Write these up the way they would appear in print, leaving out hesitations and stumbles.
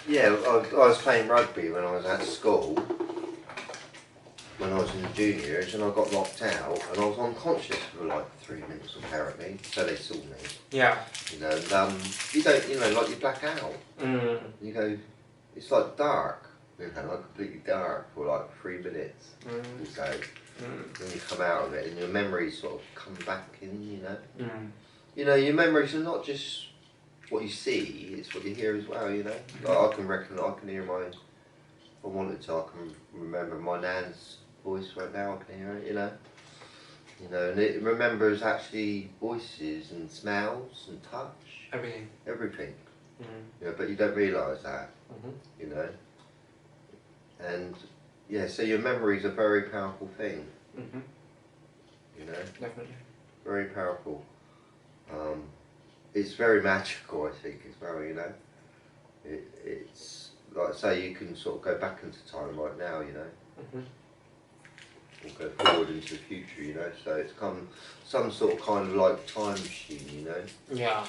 Yeah, I was playing rugby when I was at school, when I was in the juniors, and I got knocked out, and I was unconscious for like 3 minutes apparently, so they saw me. Yeah. You know, and you don't, you know, like you black out. You go, it's like dark, you know, like completely dark for like 3 minutes or so. When you come out of it, and your memories sort of come back in, you know. You know, your memories are not just what you see, it's what you hear as well, you know. Like I can hear if I wanted to, I can remember my nan's voice right now, I can hear it, you know. You know, and it remembers actually voices and smells and touch. Everything. Everything. You know, but you don't realise that, you know. And yeah, so your memory is a very powerful thing. You know. Definitely. Very powerful. It's very magical, I think, as well, you know. It's like, say, you can sort of go back into time right now, you know. Or go forward into the future, you know. So it's some sort of kind of like time machine, you know. Yeah.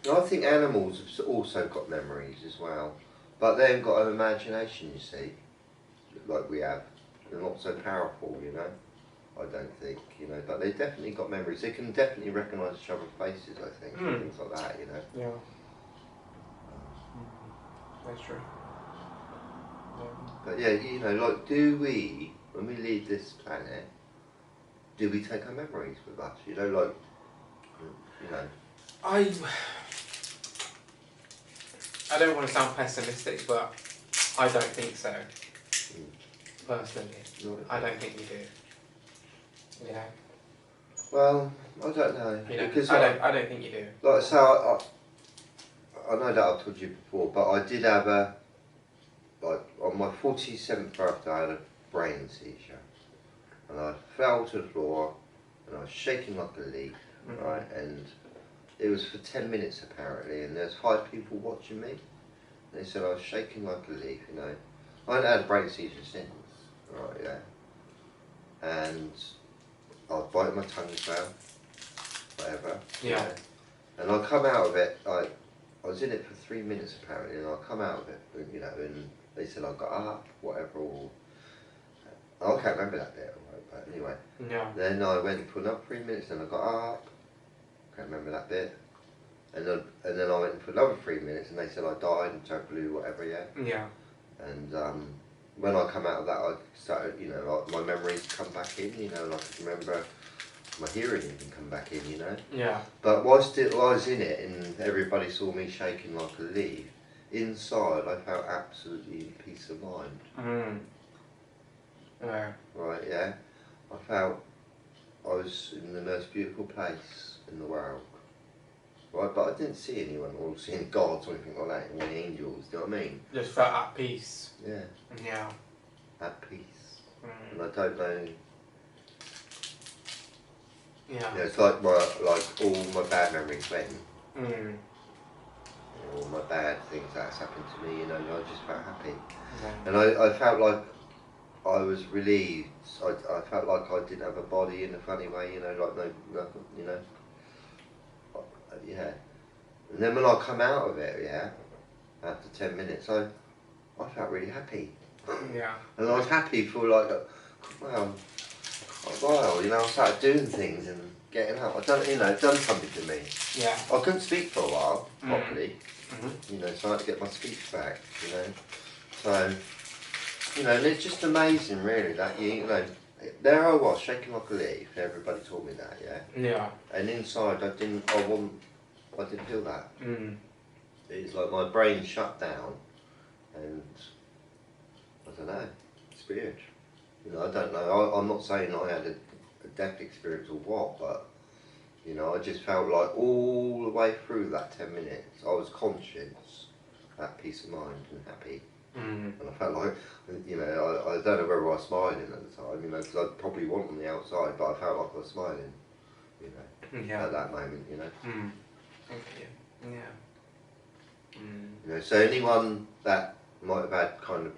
And I think animals have also got memories as well. But they haven't got an imagination, you see, like we have. They're not so powerful, you know. I don't think, you know, but they've definitely got memories. They can definitely recognise each other's faces, I think, and things like that, you know. Yeah. That's true. But yeah, you know, like, do we, when we leave this planet, do we take our memories with us? You know, like, you know. I don't want to sound pessimistic, but I don't think so. Personally, I don't think we do. You know. Well, I don't know. You know, because I don't think you do. Like, so I know that I've told you before, but I did have like, on my 47th birthday, I had a brain seizure. And I fell to the floor, and I was shaking like a leaf, right? And it was for 10 minutes apparently, and there's 5 people watching me. And they said I was shaking like a leaf, you know. I hadn't had a brain seizure since, right, yeah. And I was biting my tongue as well, whatever. Yeah. You know? And I come out of it, like, I was in it for 3 minutes apparently, and I come out of it, you know, and they said I got up, whatever, or I can't remember that bit, right, but anyway. Yeah. Then I went for another 3 minutes, and I got up, can't remember that bit. And then I went for another 3 minutes, and they said I died and turned blue, whatever, yeah. Yeah. And when I come out of that, I started, you know, like, my memories come back in, you know, and I can remember my hearing even come back in, you know. Yeah. But whilst I was in it, and everybody saw me shaking like a leaf, inside I felt absolutely in peace of mind. Yeah. Right, yeah. I felt I was in the most beautiful place in the world. Right, but I didn't see anyone or see any gods or anything like that, any angels, do you know what I mean? Just felt at peace. Yeah. Yeah. At peace. And I don't know. Yeah. Yeah, it's like all my bad memories went. All my bad things that's happened to me, you know, I just felt happy. And I felt like I was relieved. I felt like I didn't have a body in a funny way, you know, like nothing, you know. Yeah. And then when I come out of it, yeah, after 10 minutes, I felt really happy. Yeah. And I was happy for like a while, you know. I started doing things and getting up. It done something to me. Yeah. I couldn't speak for a while properly, you know, so I had to get my speech back, you know. So, you know, and it's just amazing, really, that you know, there I was shaking like a leaf. Everybody told me that, yeah. Yeah. And inside, I didn't feel that. It's like my brain shut down, and I don't know. It's weird. You know, I don't know. I'm not saying I had a death experience or what, but you know, I just felt like all the way through that 10 minutes, I was conscious, at peace of mind and happy. And I felt like, you know, I don't know whether I was smiling at the time, you know, because I probably wasn't on the outside, but I felt like I was smiling, you know, at that moment, you know. Okay. Yeah. You know, so anyone that might have had kind of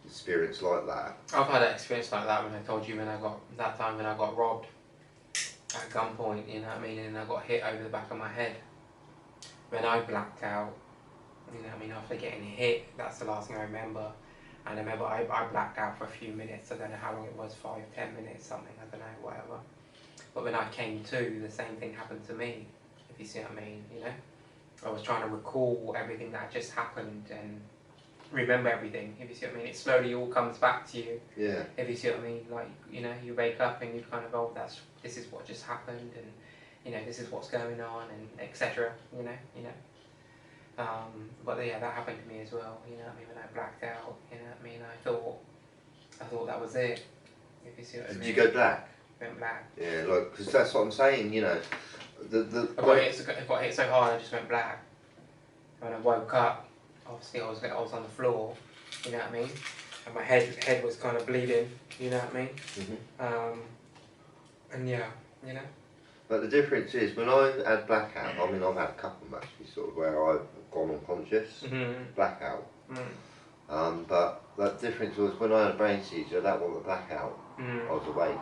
experience like that. I've had an experience like that when I told you when I got robbed at gunpoint, you know what I mean, and I got hit over the back of my head. When I blacked out, You know what I mean? After getting hit, that's the last thing I remember. And I remember I blacked out for a few minutes. I don't know how long it was, 5, 10 minutes, something, I don't know, whatever. But when I came to, the same thing happened to me, if you see what I mean, you know? I was trying to recall everything that just happened and remember everything, if you see what I mean. It slowly all comes back to you, Yeah. if you see what I mean. Like, you know, you wake up and you kind of, oh, this is what just happened, and, you know, this is what's going on, and etc. You know. But yeah, that happened to me as well. You know what I mean? When I blacked out, you know what I mean. I thought that was it. If you see what I mean. Did you go black? Went black. Yeah, like, because that's what I'm saying. You know, I got hit so hard I just went black. When I woke up, obviously I was on the floor. You know what I mean? And my head was kind of bleeding. You know what I mean? Mm-hmm. And yeah, you know. But the difference is, when I had blackout, I mean, I've had a couple actually, sort of, where I've gone unconscious, blackout. But the difference was, when I had a brain seizure, that wasn't a blackout. I was awake.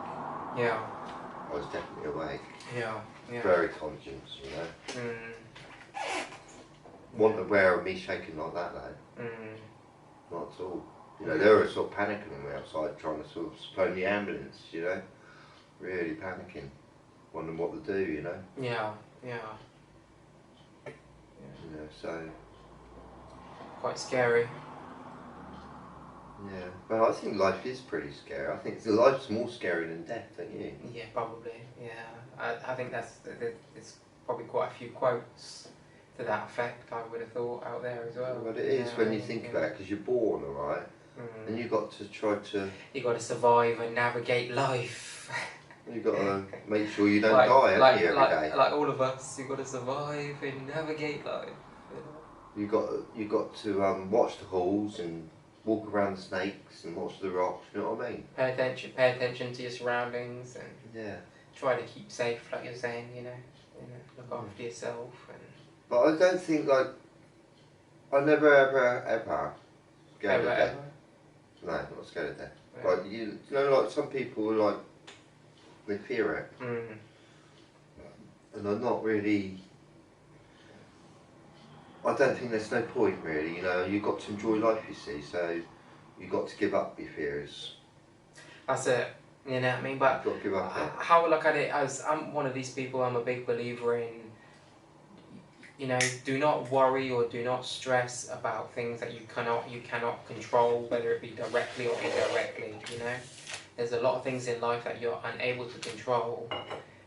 Yeah. I was definitely awake. Yeah. Very conscious, you know. Wasn't aware of me shaking like that, though. Not at all. You know, they were sort of panicking on the outside, trying to sort of phone the ambulance, you know. Really panicking. Wondering what to do, you know. Yeah. You know, so. Quite scary. Yeah, well, I think life is pretty scary. I think life's more scary than death, don't you? Yeah, probably. Yeah, I think there's probably quite a few quotes to that effect. I would have thought out there as well. But it is when you think about it, because you're born, alright, and you've got to try to. You got to survive and navigate life. You've got to make sure you don't die, haven't you, every day? Like all of us, you've got to survive and navigate life. You got to watch the holes and walk around the snakes and watch the rocks. You know what I mean? Pay attention to your surroundings and try to keep safe, like you're saying. You know, look after yourself. But I don't think I never ever scared of death. No, I'm not scared of death. Yeah. Like you know, like some people like. They fear it. And I'm not really. I don't think there's no point really, you know, you've got to enjoy life, you see, so you've got to give up your fears. That's it, you know what I mean? But you've got to give up how I look at it, as I'm one of these people, I'm a big believer in, you know, do not worry or do not stress about things that you cannot control, whether it be directly or indirectly, you know? There's a lot of things in life that you're unable to control,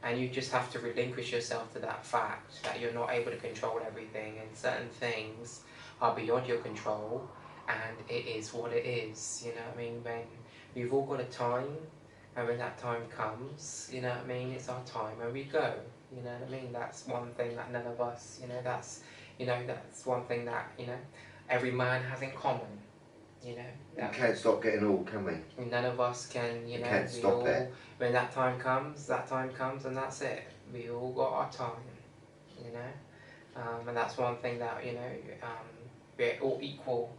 and you just have to relinquish yourself to that fact that you're not able to control everything, and certain things are beyond your control, and it is what it is, you know what I mean? When we've all got a time, and when that time comes, you know what I mean, it's our time and we go, you know what I mean? That's one thing that none of us, that's one thing that, every man has in common. You can't stop getting old, can we? None of us can, you can't stop it. When that time comes, and that's it. We all got our time, and that's one thing that, we're all equal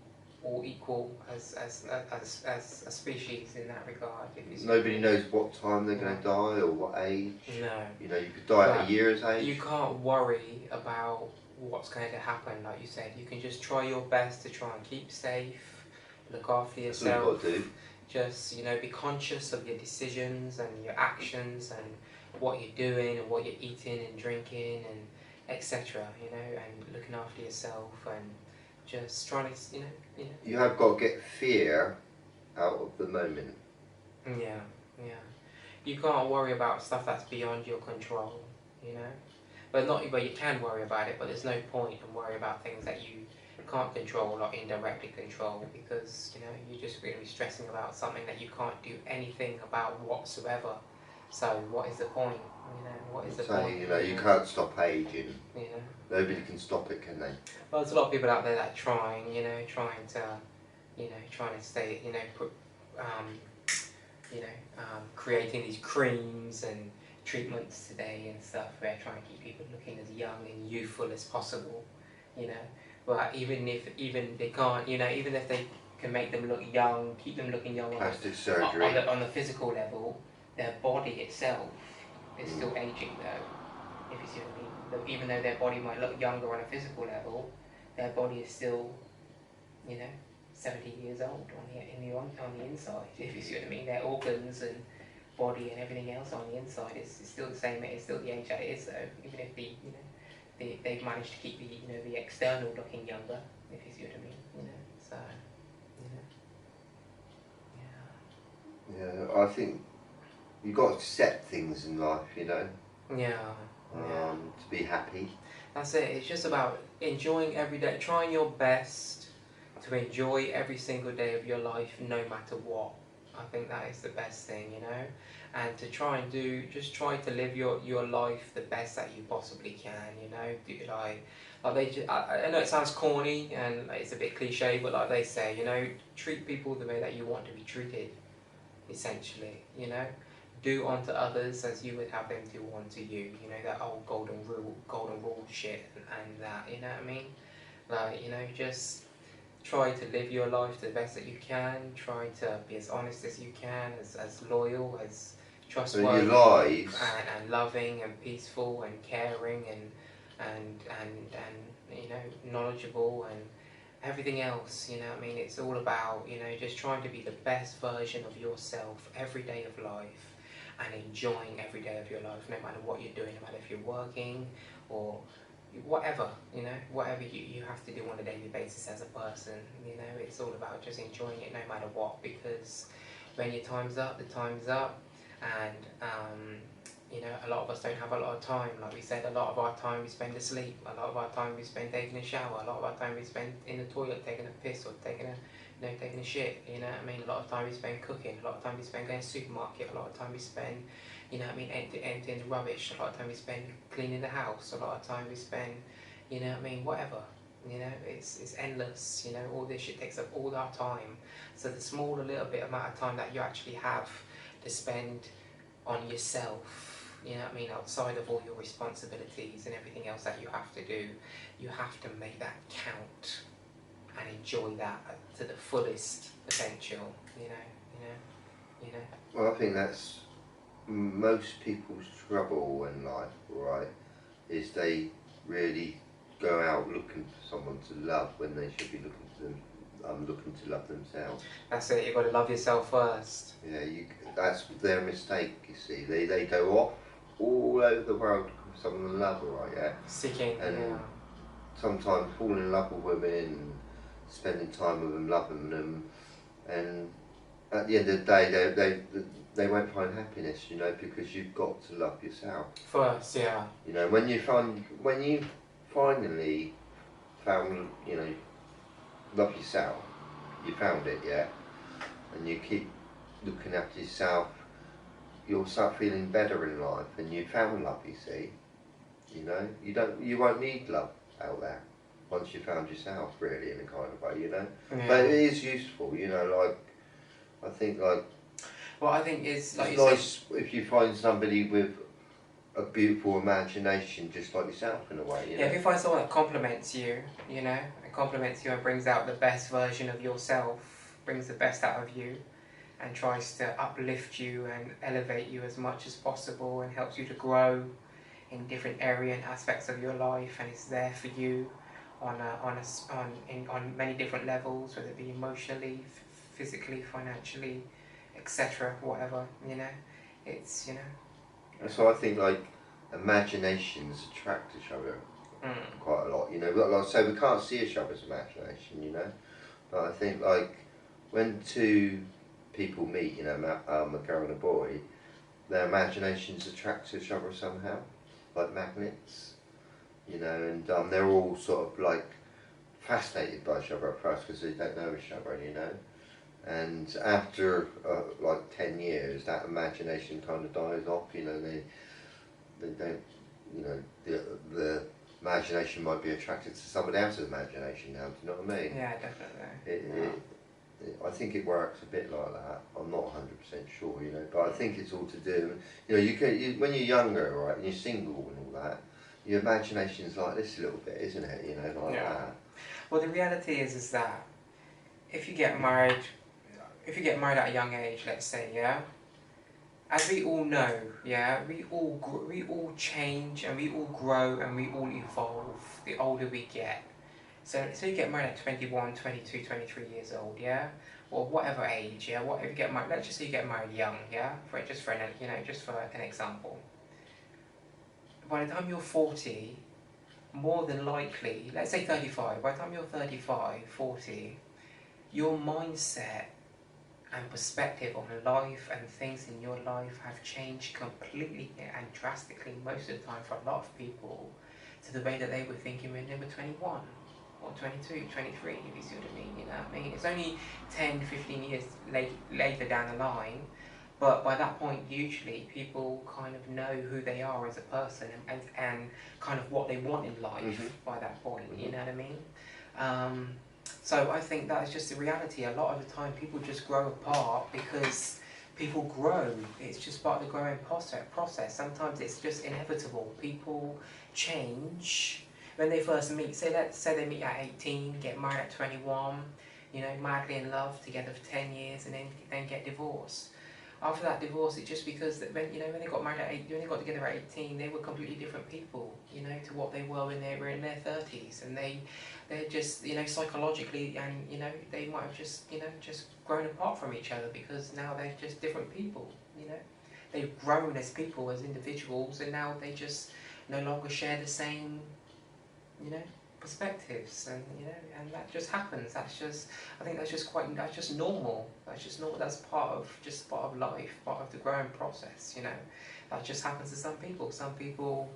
as a species in that regard. Nobody knows what time they're going to die or what age. No. You could die at a year's age. You can't worry about what's going to happen, like you said. You can just try your best to try and keep safe. Look after yourself. That's what you've got to do. Just, be conscious of your decisions and your actions and what you're doing and what you're eating and drinking and etc. And looking after yourself and just trying to, You have got to get fear out of the moment. Yeah. You can't worry about stuff that's beyond your control, But you can worry about it, but there's no point in worrying about things that you can't control or indirectly control, because you're just going to be stressing about something that you can't do anything about whatsoever. So what is the point? What is the point? You can't stop aging. Nobody can stop it, can they? Well, there's a lot of people out there that are trying to stay, creating these creams and treatments today and stuff, where trying to keep people looking as young and youthful as possible, But even if they can't, even if they can make them look young, keep them looking young plastic surgery on the physical level, their body itself is still aging though, if you see what I mean. Even though their body might look younger on a physical level, their body is still, 70 years old on the inside, if you see what I mean. Their organs and body and everything else on the inside is still the same. It's still the age that it is, though, even if they've managed to keep the external looking younger, if you see what I mean. So yeah, I think you've got to accept things in life, Yeah. to be happy. That's it. It's just about enjoying every day, trying your best to enjoy every single day of your life, no matter what. I think that is the best thing, and to try and just try to live your life the best that you possibly can, I know it sounds corny and it's a bit cliche, but like they say, treat people the way that you want to be treated, essentially, do unto others as you would have them do unto you, that old golden rule shit and that, you know what I mean? Like, just try to live your life the best that you can, try to be as honest as you can, as loyal, as trustworthy, and loving and peaceful and caring and knowledgeable and everything else, what I mean? It's all about, just trying to be the best version of yourself every day of life and enjoying every day of your life, no matter what you're doing, no matter if you're working or whatever, whatever you have to do on a daily basis as a person, it's all about just enjoying it no matter what, because when your time's up, the time's up, and a lot of us don't have a lot of time. Like we said, a lot of our time we spend asleep, a lot of our time we spend taking a shower, a lot of our time we spend in the toilet taking a piss or taking a shit, a lot of time we spend cooking, a lot of time we spend going to the supermarket, a lot of time we spend, emptying the rubbish, a lot of time we spend cleaning the house, a lot of time we spend, whatever, it's endless, all this shit takes up all our time. So the small little bit amount of time that you actually have to spend on yourself, outside of all your responsibilities and everything else that you have to do, you have to make that count and enjoy that to the fullest potential, Well, I think that's most people's trouble in life, right, is they really go out looking for someone to love when they should be looking to love themselves. That's it, you've got to love yourself first. Yeah, that's their mistake, you see. They go off all over the world looking for someone to love, right, yeah? Seeking, and sometimes falling in love with women, spending time with them, loving them, and at the end of the day, they won't find happiness, because you've got to love yourself first. Yeah. When you finally found, love yourself, you found it, yeah, and you keep looking after yourself, you'll start feeling better in life, and you found love. You see, you won't need love out there once you found yourself, really, in a kind of way, Yeah. But it is useful, I think Well, I think it's like it's nice if you find somebody with a beautiful imagination, just like yourself, in a way. Yeah, if you find someone that compliments you, and brings out the best version of yourself, brings the best out of you, and tries to uplift you and elevate you as much as possible, and helps you to grow in different area and aspects of your life, and is there for you on many different levels, whether it be emotionally, physically, financially, etc., whatever, it's, So I think, imaginations attract each other quite a lot, Like I say, we can't see each other's imagination, But I think, when two people meet, a girl and a boy, their imaginations attract each other somehow, like magnets, and they're all sort of fascinated by each other at first because they don't know each other, and after 10 years that imagination kind of dies off, they don't, the imagination might be attracted to somebody else's imagination now, do you know what I mean? Yeah, definitely. I think it works a bit like that. I'm not 100% sure, but I think it's all to do, when you're younger, right, and you're single and all that, your imagination's like this a little bit, isn't it, that. Well, the reality is that if you get married at a young age, let's say, yeah, as we all know, yeah, we all change and we all grow and we all evolve the older we get. So you get married at 21, 22, 23 years old, yeah? Or whatever age, yeah? Whatever you get married, let's just say you get married young, yeah? Just for an example. By the time you're 40, more than likely, let's say 35, by the time you're 35, 40, your mindset and perspective on life and things in your life have changed completely and drastically most of the time for a lot of people to the way that they were thinking when they were 21 or 22, 23, if you see what I mean, you know what I mean? It's only 10, 15 years later down the line, but by that point usually people kind of know who they are as a person and kind of what they want in life by that point, you know what I mean? So I think that is just the reality. A lot of the time people just grow apart because people grow. It's just part of the growing process. Sometimes it's just inevitable. People change when they first meet. Let's say they meet at 18, get married at 21, you know, madly in love, together for 10 years, and then get divorced. After that divorce, it's just because that when they got married when they got together at 18, they were completely different people, you know, to what they were when they were in their 30s, and they're just, you know, psychologically, and you know, they might have just, you know, just grown apart from each other because now they're just different people, you know. They've grown as people, as individuals, and now they just no longer share the same, you know, perspectives, and you know, and that just happens. I think that's just normal. That's part of life, part of the growing process, you know. That just happens to some people. Some people,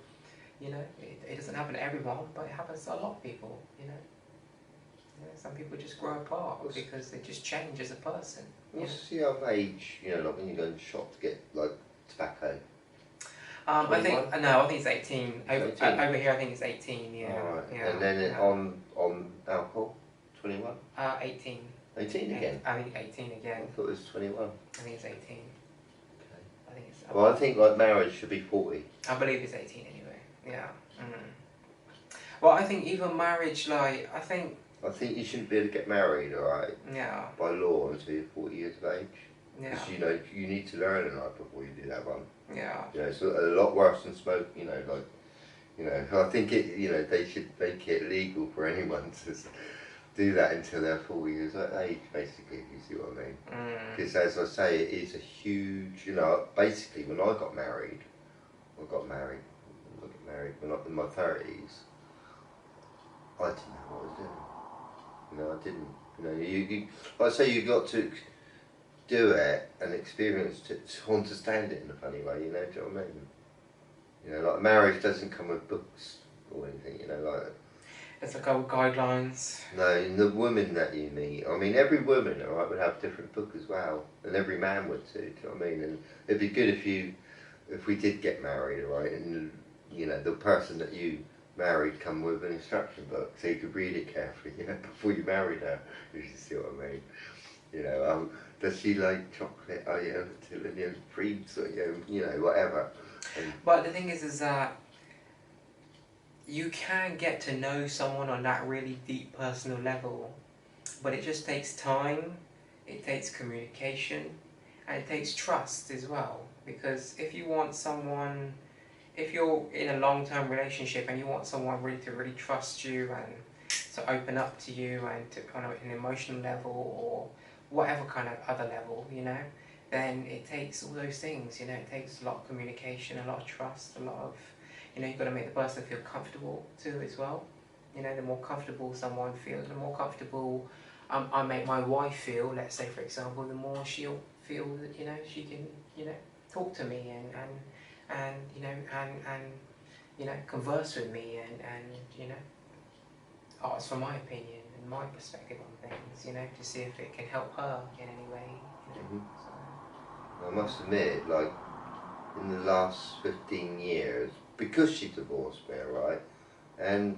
you know, it doesn't happen to everyone, but it happens to a lot of people, you know. Some people just grow apart because they just change as a person. What's the other age, you know, like when you go in the shop to get like tobacco? I think it's 18. It's 18. Over here, I think it's 18. Yeah. Alright. Yeah. And then on alcohol, 21. 18. 18 again. I think 18 again. I thought it was 21. I think it's 18. Okay. I think it's. Well, I think like marriage should be 40. I believe it's 18 anyway. Yeah. Well, I think even marriage, like I think you shouldn't be able to get married, alright? Yeah. By law until you're 40 years of age. Yeah. Because you know you need to learn in life before you do that one. Yeah. You know, it's a lot worse than smoke. You know, like, you know, I think it. You know, they should make it legal for anyone to do that until they're 40 years of age, basically. If you see what I mean. Because as I say, it is a huge. You know, basically when I got married when I was in my 30s. I didn't know what I was doing. You know, I didn't. You know, you like I say, you got to do it and experience it to understand it in a funny way, you know, do you know what I mean? You know, like marriage doesn't come with books or anything, you know, like... It's like old guidelines. No, and the women that you meet, I mean, every woman, alright, would have a different book as well, and every man would too, do you know what I mean? And it'd be good if we did get married, alright, and, you know, the person that you married come with an instruction book, so you could read it carefully, you know, before you married her, if you see what I mean. You know, does she like chocolate? Oh yeah, Tillian fruits, or you know, whatever. But the thing is that you can get to know someone on that really deep personal level, but it just takes time, it takes communication, and it takes trust as well. Because if you want someone, if you're in a long-term relationship and you want someone to really trust you and to open up to you and to kind of an emotional level or whatever kind of other level, you know, then it takes all those things, you know, it takes a lot of communication, a lot of trust, a lot of, you know, you've got to make the person feel comfortable too as well. You know, the more comfortable someone feels, the more comfortable I make my wife feel, let's say for example, the more she'll feel that, you know, she can, you know, talk to me and you know, and you know, converse with me and you know, ask for my opinion and my perspective on things, you know, to see if it can help her in any way, you know. So. I must admit, like, in the last 15 years, because she divorced me, right, and,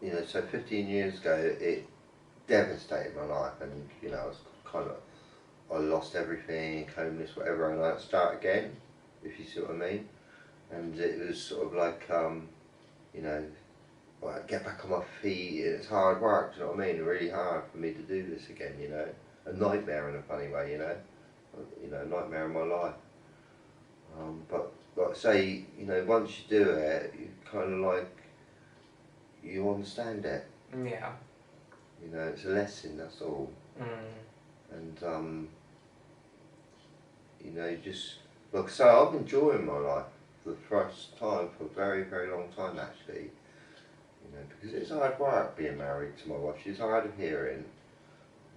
you know, so 15 years ago, it devastated my life, and, you know, I was kind of, I lost everything, homeless, whatever, and I had to start again, if you see what I mean, and it was sort of like, you know, well, get back on my feet, it's hard work, do you know what I mean, really hard for me to do this again, you know, a nightmare in a funny way, you know, a nightmare in my life, but like I say, you know, once you do it, you kind of like, you understand it, Yeah. You know, it's a lesson, that's all. And you know, just like I say, I'm enjoying my life for the first time for a very, very long time actually. You know, because it's hard work being married to my wife. She's hard of hearing,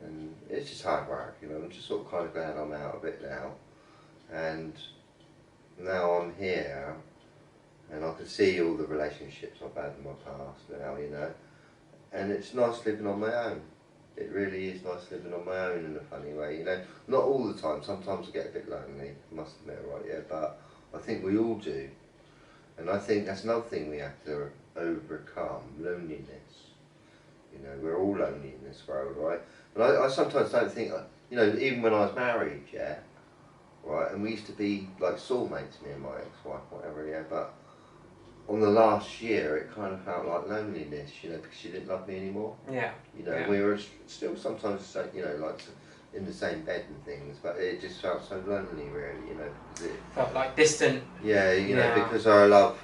and it's just hard work. You know, I'm just sort of kind of glad I'm out of it now, and now I'm here, and I can see all the relationships I've had in my past now. You know, and it's nice living on my own. It really is nice living on my own in a funny way, you know. Not all the time, sometimes I get a bit lonely, I must admit, right, yeah, but I think we all do. And I think that's another thing we have to overcome, loneliness. You know, we're all lonely in this world, right? And I sometimes don't think, you know, even when I was married, yeah, right, and we used to be like soulmates, me and my ex-wife, whatever, yeah, but on the last year, it kind of felt like loneliness, you know, because she didn't love me anymore. Yeah. You know, we were still sometimes, you know, like in the same bed and things, but it just felt so lonely, really, you know. Because it felt like distant. Yeah, you know, because our love,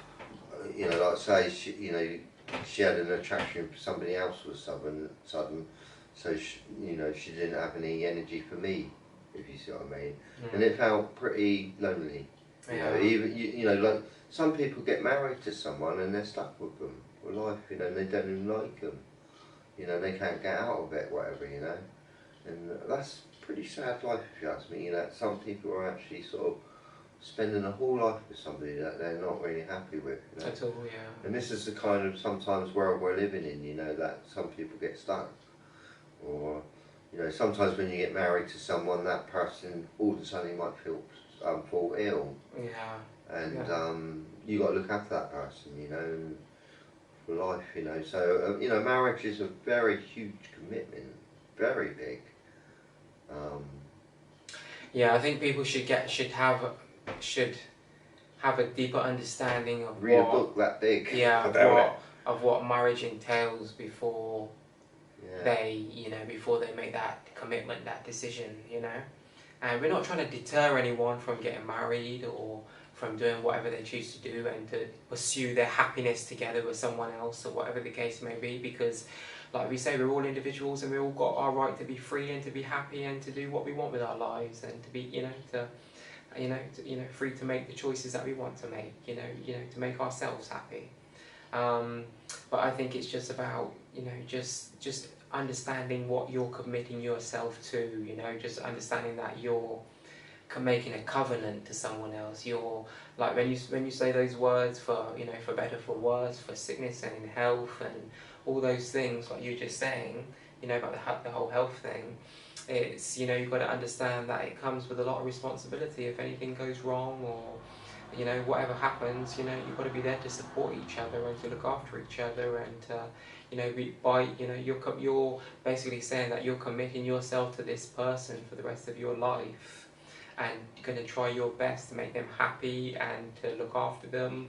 you know, like I say, she, you know, she had an attraction for somebody else was sudden, so she, you know, she didn't have any energy for me, if you see what I mean. And it felt pretty lonely. You know, even you know, like some people get married to someone and they're stuck with them for life, you know, and they don't even like them. You know, they can't get out of it, whatever, you know. And that's a pretty sad life, if you ask me. You know, some people are actually sort of spending a whole life with somebody that they're not really happy with. You know? At all, yeah. And this is the kind of sometimes world we're living in, you know, that some people get stuck. Or, you know, sometimes when you get married to someone, that person all of a sudden might fall ill. Yeah. And you got to look after that person, you know, for life, you know. So, you know, marriage is a very huge commitment, very big. Yeah, I think people should have a deeper understanding of read a book that big. Yeah, of what marriage entails before they, you know, before they make that commitment, that decision, you know. And we're not trying to deter anyone from getting married or from doing whatever they choose to do and to pursue their happiness together with someone else or whatever the case may be, because like we say, we're all individuals and we all got our right to be free and to be happy and to do what we want with our lives and to be, you know, free to make the choices that we want to make, you know, to make ourselves happy. But I think it's just about, you know, just understanding what you're committing yourself to, you know, just understanding that you're making a covenant to someone else. You're like when you say those words for, you know, for better, for worse, for sickness and in health and all those things like you're just saying, you know, about the whole health thing. It's, you know, you've got to understand that it comes with a lot of responsibility. If anything goes wrong or, you know, whatever happens, you know, you've got to be there to support each other and to look after each other and you know, you know, you're basically saying that you're committing yourself to this person for the rest of your life, and you're going to try your best to make them happy and to look after them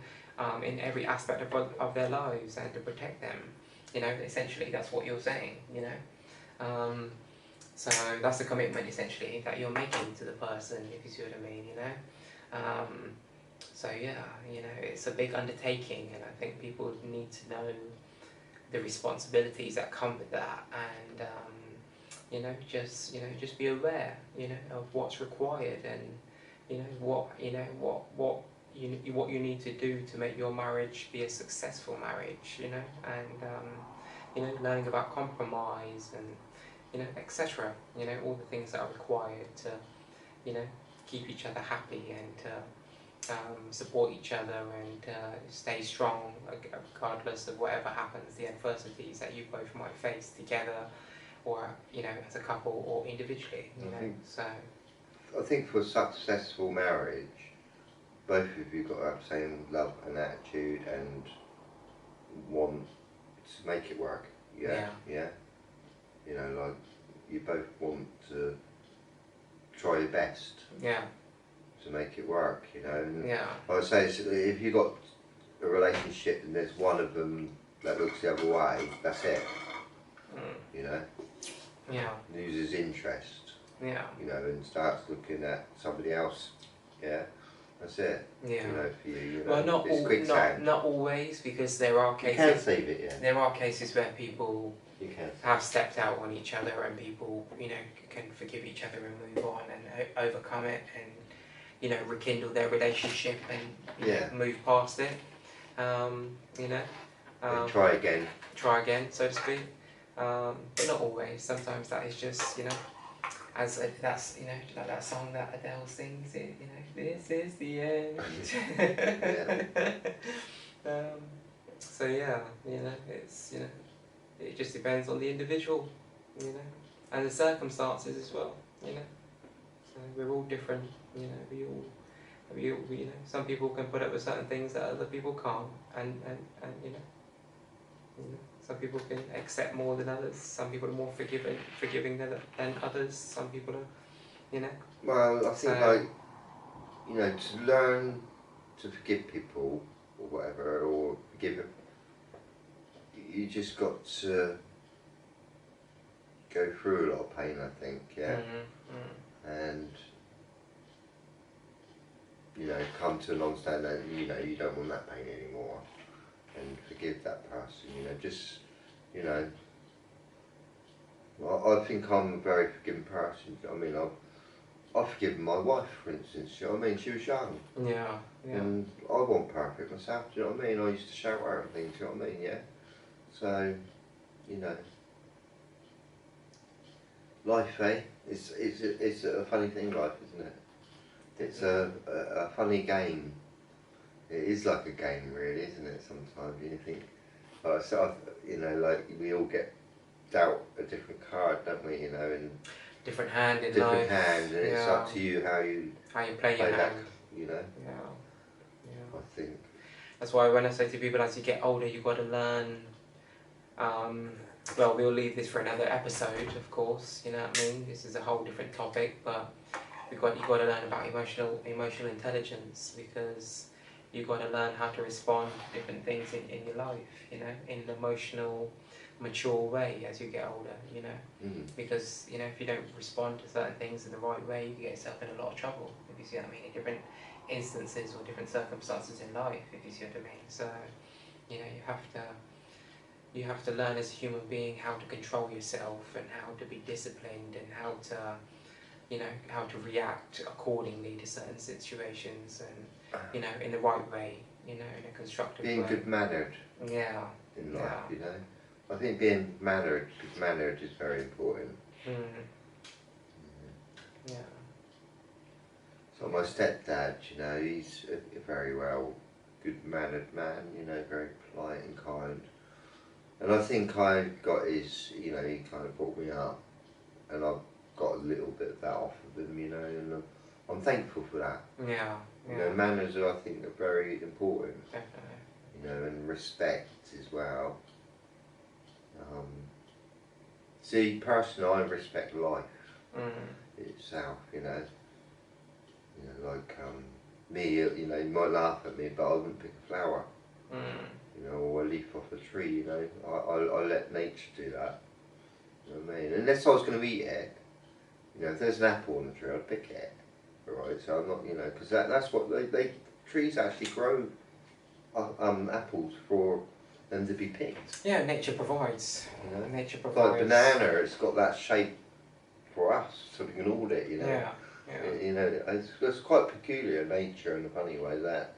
in every aspect of their lives and to protect them. You know, essentially that's what you're saying. You know, so that's the commitment essentially that you're making to the person, if you see what I mean. You know. So yeah, you know, it's a big undertaking, and I think people need to know the responsibilities that come with that, and you know, just be aware, you know, of what's required, and you know what you need to do to make your marriage be a successful marriage, you know, and you know, learning about compromise and, you know, etc. You know, all the things that are required to, you know, keep each other happy and to support each other and stay strong regardless of whatever happens, the adversities that you both might face together, or, you know, as a couple or individually, you know. So I think for a successful marriage, both of you got to have the same love and attitude and want to make it work. Yeah. You know, like you both want to try your best. Yeah. To make it work, you know. And yeah. I would say if you got a relationship and there's one of them that looks the other way, that's it. You know. Yeah. Loses interest. Yeah. You know, and starts looking at somebody else. Yeah. That's it. Yeah. You know, for you. You know, Well, not always, because there are cases. You can save it, yeah. There are cases where people you can have stepped out on each other, and people, you know, can forgive each other and move on and overcome it, and you know, rekindle their relationship and you know, move past it. You know. Try again. Try again, so to speak. But not always. Sometimes that is just, you know, that's, you know, like that song that Adele sings. It, you know, this is the end. So yeah, you know, it's, you know, it just depends on the individual, you know, and the circumstances as well, you know. So we're all different, you know. We you know, some people can put up with certain things that other people can't, and you know, some people can accept more than others. Some people are more forgiving than others. Some people are, you know. Well, I think like, you know, to learn to forgive people or whatever, or forgive them, you just got to go through a lot of pain, I think, yeah. And you know, come to an understanding that, you know, you don't want that pain anymore, and forgive that person, you know, just, you know, I think I'm a very forgiving person. I mean, I've forgiven my wife, for instance, you know what I mean? She was young. Yeah. And I wasn't perfect myself, do you know what I mean? I used to shout at her and things, do you know what I mean, yeah? So, you know, life, eh? It's a funny thing, life, isn't it? It's a funny game. It is like a game, really, isn't it? Sometimes you think, you know, like we all get dealt a different card, don't we? You know, and different hand in different life. hand, and it's up to you how you play your hand. that, you know. Yeah. I think that's why when I say to people, as you get older, you've got to learn. Well, we'll leave this for another episode, of course. You know what I mean? This is a whole different topic, but you've got to learn about emotional intelligence, because you've got to learn how to respond to different things in your life, you know, in an emotional, mature way as you get older, you know. Because, you know, if you don't respond to certain things in the right way, you get yourself in a lot of trouble, if you see what I mean, in different instances or different circumstances in life, if you see what I mean. So, you know, you have to learn as a human being how to control yourself, and how to be disciplined, and how to, you know, how to react accordingly to certain situations, and, you know, in the right way, you know, in a constructive way. Being good-mannered. Yeah. In life, you know. I think being good-mannered is very important. Yeah. So my stepdad, you know, he's a very well good-mannered man, you know, very polite and kind. And I think I got his, you know, he kind of brought me up, and I've got a little bit of that off of him, you know, and I'm thankful for that. Yeah. You know, manners I think are very important. Definitely. You know, and respect as well. See, personally, I respect life itself, you know. You know, like me, you know, you might laugh at me, but I wouldn't pick a flower. You know, or a leaf off a tree, you know. I let nature do that. You know what I mean? Unless I was going to eat it, you know, if there's an apple on the tree, I'd pick it. Alright, so I'm not, you know, because that's what trees actually grow apples for them to be picked. Yeah, nature provides. You know? Nature provides. Like banana, it's got that shape for us, so we can hold it, you know. Yeah. You know, it's quite peculiar nature in a funny way, that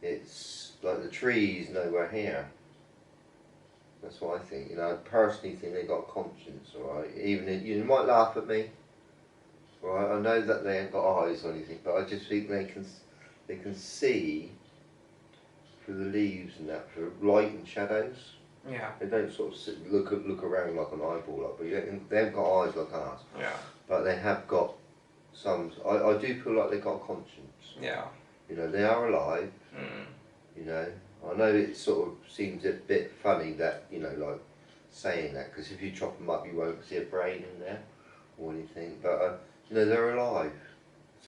it's like the trees nowhere here. That's what I think. You know, I personally think they got a conscience, alright? Even if, you might laugh at me, right? I know that they ain't got eyes or anything, but I just think they can see through the leaves and that, for light and shadows. Yeah. They don't sort of look around like an eyeball, but they haven't got eyes like ours. Yeah. But they have got some. I do feel like they've got a conscience. Yeah. You know, they are alive. You know, I know it sort of seems a bit funny that, you know, like saying that, because if you chop them up, you won't see a brain in there or anything. But you know, they're alive.